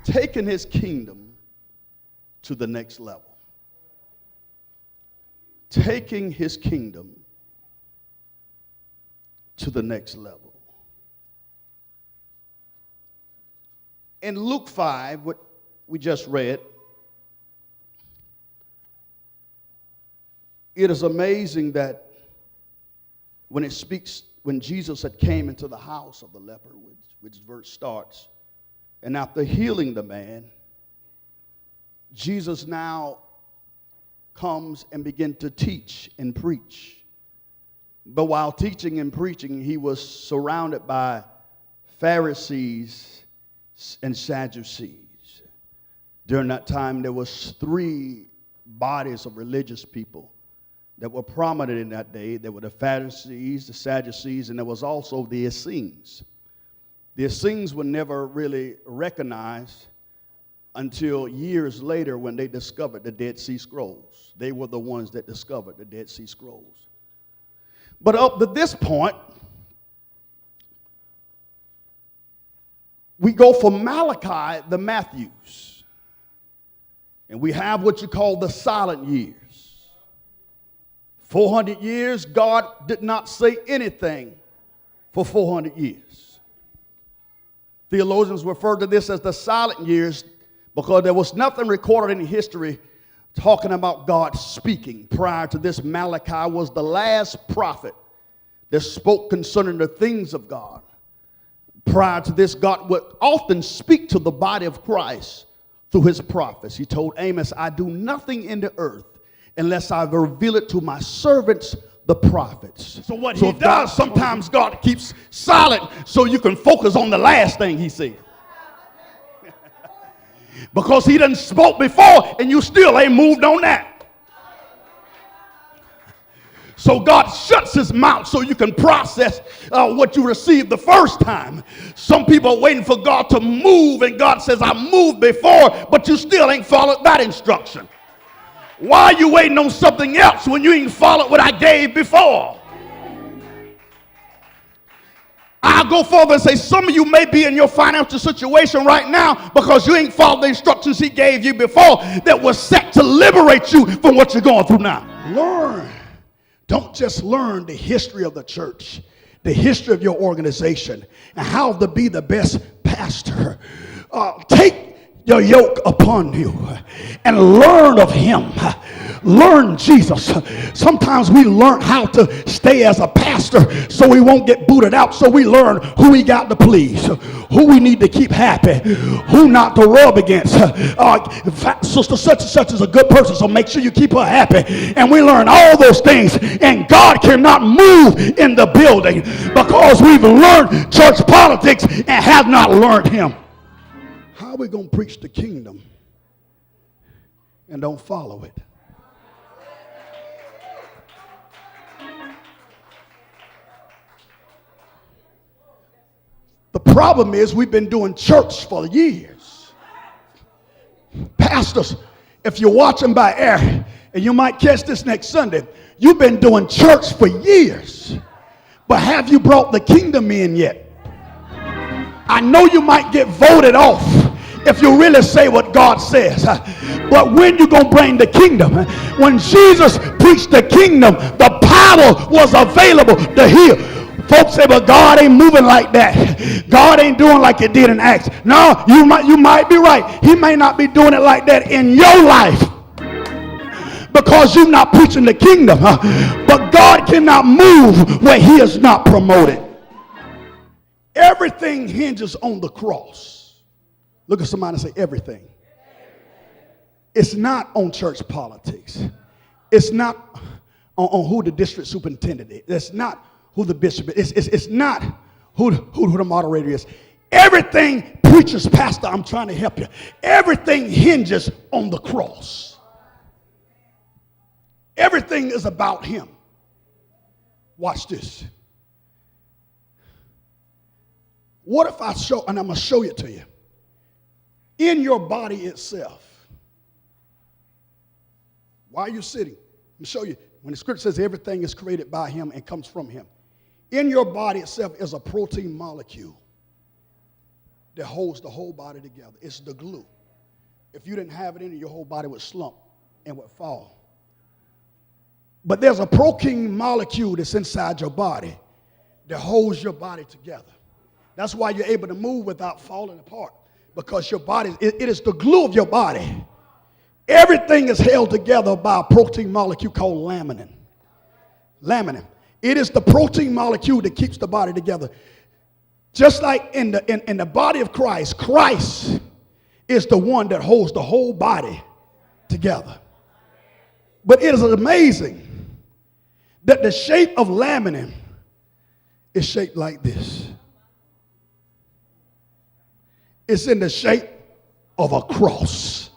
taking his kingdom to the next level. Taking his kingdom to the next level. In Luke 5, what we just read, it is amazing that when it speaks, when Jesus had came into the house of the leper, which verse starts, and after healing the man, Jesus now comes and begin to teach and preach. But while teaching and preaching, he was surrounded by Pharisees and Sadducees. During that time, there was 3 bodies of religious people that were prominent in that day. There were the Pharisees, the Sadducees, and there was also the Essenes. The Essenes were never really recognized until years later when they discovered the Dead Sea Scrolls. They were the ones that discovered the Dead Sea Scrolls. But up to this point, we go from Malachi to Matthews. And we have what you call the silent years. 400 years, God did not say anything for 400 years. Theologians refer to this as the silent years because there was nothing recorded in history talking about God speaking. Prior to this, Malachi was the last prophet that spoke concerning the things of God. Prior to this, God would often speak to the body of Christ through his prophets. He told Amos, I do nothing in the earth unless I reveal it to my servants, the prophets. So what he does, sometimes God keeps silent so you can focus on the last thing he said. Because he done spoke before and you still ain't moved on that. So God shuts his mouth so you can process what you received the first time. Some people are waiting for God to move, and God says, I moved before, but you still ain't followed that instruction. Why are you waiting on something else when you ain't followed what I gave before? I'll go further and say some of you may be in your financial situation right now because you ain't followed the instructions he gave you before that was set to liberate you from what you're going through now. Learn. Don't just learn the history of the church, the history of your organization, and how to be the best pastor. Take your yoke upon you and learn of him. Learn Jesus. Sometimes we learn how to stay as a pastor so we won't get booted out. So we learn who we got to please, who we need to keep happy, who not to rub against. Sister such and such is a good person, so make sure you keep her happy. And we learn all those things. And God cannot move in the building because we've learned church politics and have not learned him. How are we going to preach the kingdom and don't follow it? The problem is we've been doing church for years. Pastors, if you're watching by air, and you might catch this next Sunday, you've been doing church for years. But have you brought the kingdom in yet? I know you might get voted off if you really say what God says. But when you going to bring the kingdom? When Jesus preached the kingdom, the power was available to heal. Folks say, but God ain't moving like that. God ain't doing like it did in Acts. No, you might be right. He may not be doing it like that in your life because you're not preaching the kingdom. But God cannot move where he is not promoted. Everything hinges on the cross. Look at somebody and say everything. It's not on church politics. It's not on who the district superintendent is. It's not who the bishop is. It's not who the moderator is. Everything, preachers, pastor, I'm trying to help you. Everything hinges on the cross. Everything is about him. Watch this. What if I show, and I'm going to show it to you. In your body itself. Why are you sitting? Let me show you. When the scripture says everything is created by him and comes from him. In your body itself is a protein molecule that holds the whole body together. It's the glue. If you didn't have it in it, your whole body would slump and would fall. But there's a protein molecule that's inside your body that holds your body together. That's why you're able to move without falling apart, because your body, it is the glue of your body. Everything is held together by a protein molecule called laminin. Laminin. It is the protein molecule that keeps the body together. Just like in the body of Christ, Christ is the one that holds the whole body together. But it is amazing that the shape of laminin is shaped like this. It's in the shape of a cross.